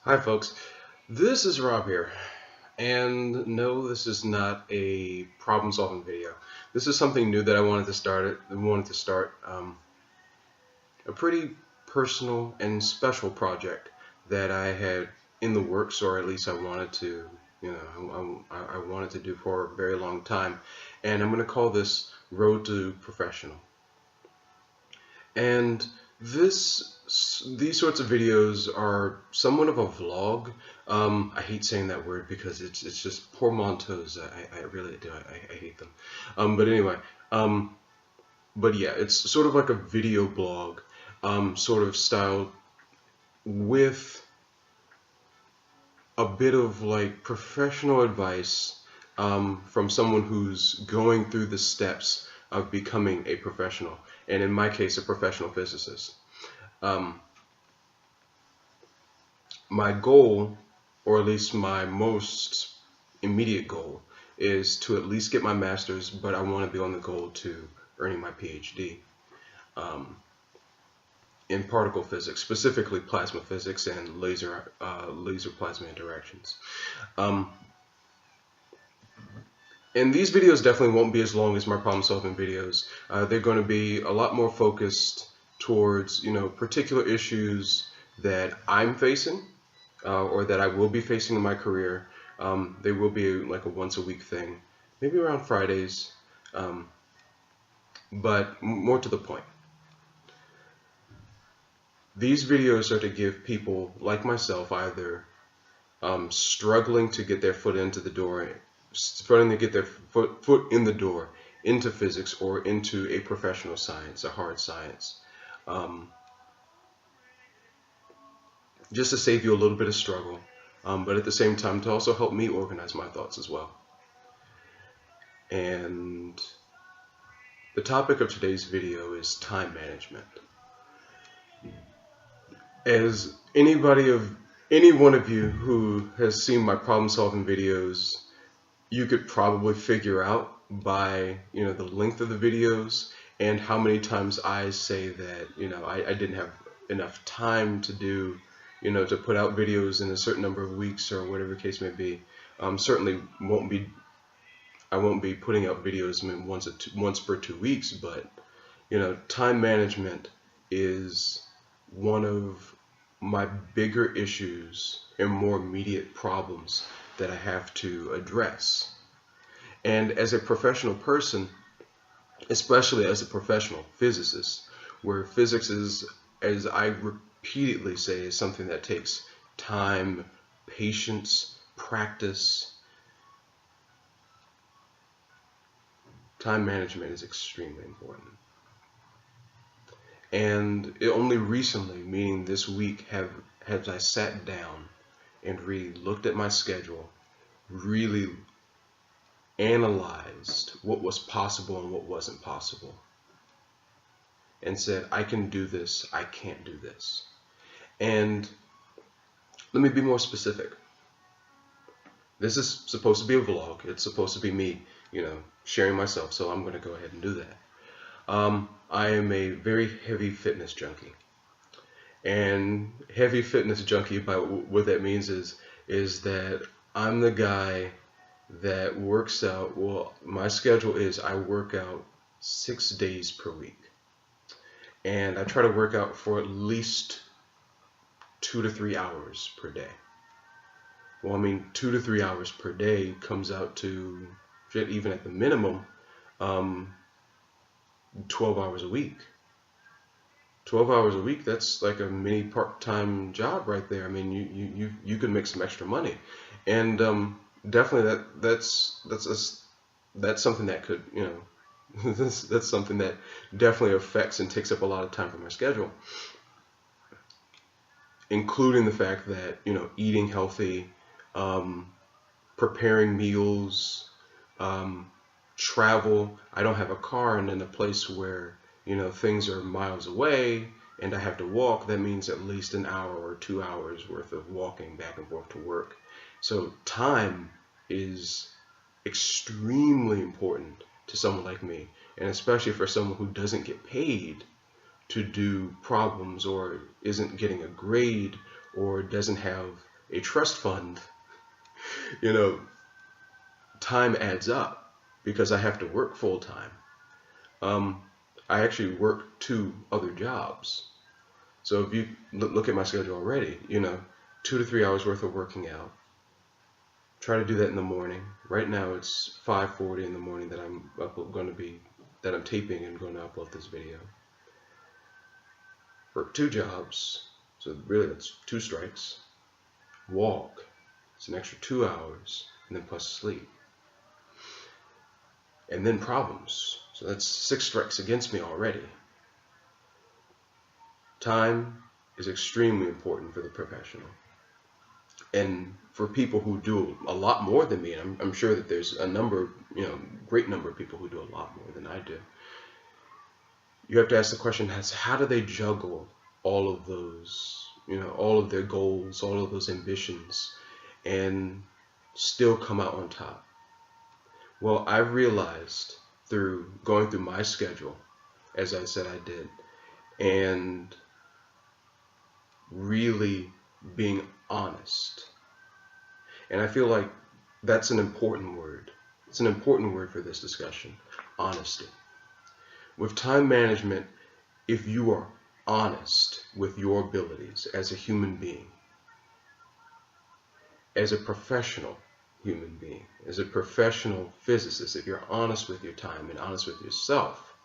Hi folks, this is Rob here, and no, this is not a problem-solving video. This is something new that I wanted to start a pretty personal and special project that I had in the works, or at least I wanted to, I wanted to do for a very long time, and I'm going to call this Road to Professional. And these sorts of videos are somewhat of a vlog. I hate saying that word because it's just portmanteaus. I really do. I hate them. But anyway, um, but yeah, it's sort of like a video blog, sort of styled with a bit of like professional advice from someone who's going through the steps of becoming a professional, and in my case, a professional physicist. Um, my goal, or at least my most immediate goal, is to at least get my master's, but I want to be on the goal to earning my PhD um, in particle physics, specifically plasma physics and laser plasma interactions. Um, and these videos definitely won't be as long as my problem-solving videos. They're going to be a lot more focused towards, particular issues that I'm facing or that I will be facing in my career. They will be like a once a week thing, maybe around Fridays, um, but more to the point. These videos are to give people like myself either struggling to get their foot into the door, struggling to get their foot in the door into physics or into a professional science, a hard science. Um, just to save you a little bit of struggle, but at the same time to also help me organize my thoughts as well. And the topic of today's video is time management. As any one of you who has seen my problem solving videos, you could probably figure out by the length of the videos and how many times I say that I didn't have enough time to do to put out videos in a certain number of weeks or whatever the case may be. Certainly I won't be putting out videos once per 2 weeks, but time management is one of my bigger issues and more immediate problems that I have to address. And as a professional person, especially as a professional physicist, where physics is, as I repeatedly say, is something that takes time, patience, practice. Time management is extremely important. And it only recently, meaning this week, have I sat down and really looked at my schedule, really analyzed what was possible and what wasn't possible, and said, I can do this, I can't do this. And let me be more specific. This is supposed to be a vlog. It's supposed to be me, sharing myself, so I'm going to go ahead and do that. I am a very heavy fitness junkie. And heavy fitness junkie, by what that means is that I'm the guy that works out. Well, my schedule is I work out 6 days per week, and I try to work out for at least 2 to 3 hours per day. Well, I mean, 2 to 3 hours per day comes out to, even at the minimum, 12 hours a week. 12 hours a week, that's like a mini part-time job right there. I mean, you can make some extra money, and definitely that's something that could that's something that definitely affects and takes up a lot of time from my schedule, including the fact that eating healthy, preparing meals, travel. I don't have a car, and in a place where things are miles away and I have to walk, that means at least an hour or 2 hours worth of walking back and forth to work. So time is extremely important to someone like me, and especially for someone who doesn't get paid to do problems or isn't getting a grade or doesn't have a trust fund, you know, time adds up because I have to work full time. Um, I actually work 2 other jobs. So if you look at my schedule already, 2 to 3 hours worth of working out. Try to do that in the morning. Right now it's 5:40 in the morning that I'm taping and going to upload this video. Work 2 jobs, so really that's 2 strikes. Walk, it's an extra 2 hours, and then plus sleep. And then problems, so that's 6 strikes against me already. Time is extremely important for the professional. And for people who do a lot more than me, and I'm sure that there's a great number of people who do a lot more than I do, you have to ask the question, how do they juggle all of those, all of their goals, all of those ambitions, and still come out on top? Well, I've realized through going through my schedule, as I said I did, and really being honest. And I feel like that's an important word. It's an important word for this discussion, honesty. With time management, if you are honest with your abilities as a human being, as a professional human being, as a professional physicist, if you're honest with your time and honest with yourself,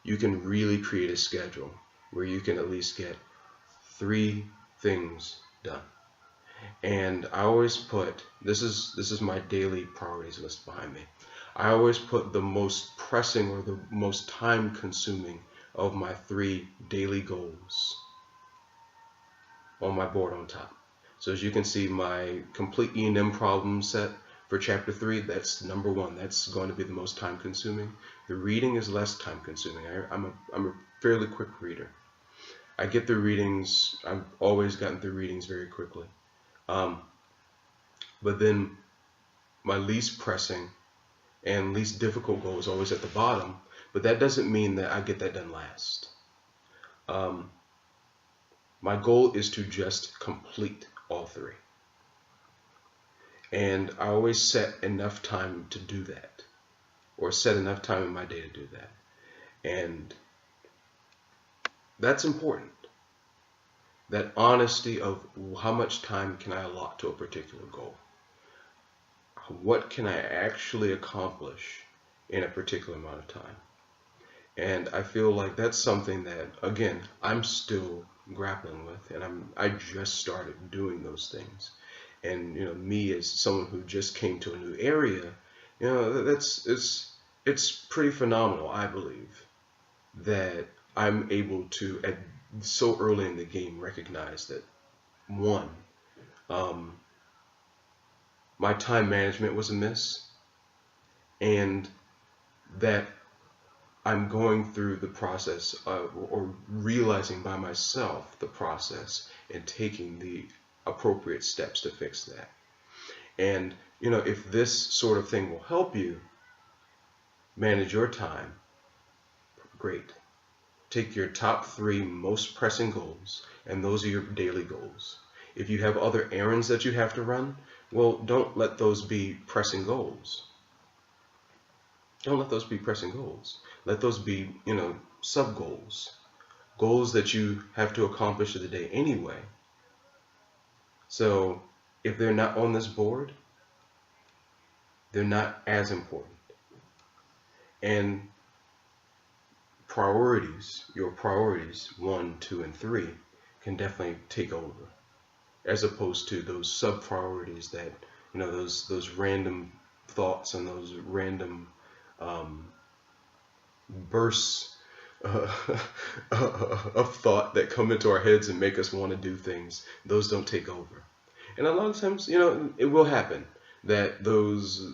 you can really create a schedule where you can at least get 3 things done. And I always put, this is my daily priorities list behind me. I always put the most pressing or the most time consuming of my 3 daily goals on my board on top. So as you can see, my complete E&M problem set for chapter 3, that's number 1. That's going to be the most time consuming. The reading is less time consuming. I'm a fairly quick reader. I get through readings, I've always gotten through readings very quickly. But then my least pressing and least difficult goal is always at the bottom, but that doesn't mean that I get that done last. My goal is to just complete all 3. And I always set enough time to do that, or set enough time in my day to do that. And that's important. That honesty of how much time can I allot to a particular goal? What can I actually accomplish in a particular amount of time? And I feel like that's something that, again, I'm still grappling with, and I just started doing those things. And me as someone who just came to a new area, it's pretty phenomenal, I believe, that I'm able to at so early in the game recognize that, one, my time management was amiss, and that I'm going through the process or realizing by myself the process and taking the appropriate steps to fix that. And if this sort of thing will help you manage your time, great. Take your top 3 most pressing goals, and those are your daily goals. If you have other errands that you have to run, well, don't let those be pressing goals. Don't let those be pressing goals. Let those be, sub goals. Goals that you have to accomplish in the day anyway. So if they're not on this board, they're not as important. And your priorities 1, 2, and 3 can definitely take over, as opposed to those sub priorities that those random thoughts and those random bursts of thought that come into our heads and make us want to do things. Those don't take over. And a lot of times, it will happen that those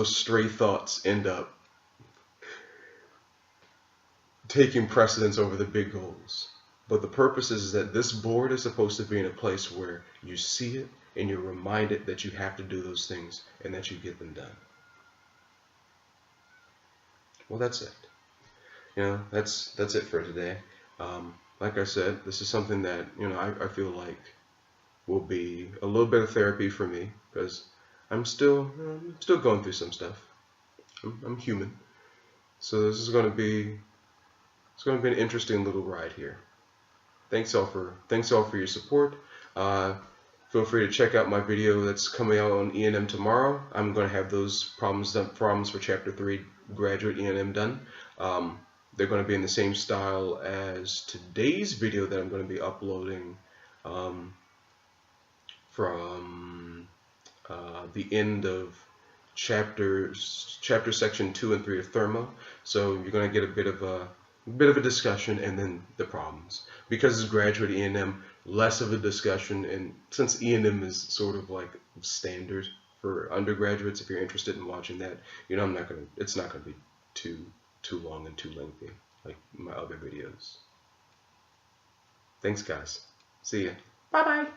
stray thoughts end up taking precedence over the big goals. But the purpose is that this board is supposed to be in a place where you see it and you're reminded that you have to do those things and that you get them done. Well, that's it. That's it for today. Like I said, this is something that I feel like will be a little bit of therapy for me, because I'm still going through some stuff. I'm human. So this is going to be an interesting little ride here. Thanks all for your support. Feel free to check out my video that's coming out on E&M tomorrow. I'm going to have those problems for Chapter 3 Graduate E&M done. They're going to be in the same style as today's video that I'm going to be uploading from the end of chapter section 2 and 3 of Thermo. So you're going to get a bit of a discussion and then the problems. Because it's graduate E&M, less of a discussion, and since E&M is sort of like standard for undergraduates, if you're interested in watching that, it's not gonna be too long and too lengthy like my other videos. Thanks guys. See ya. Bye bye.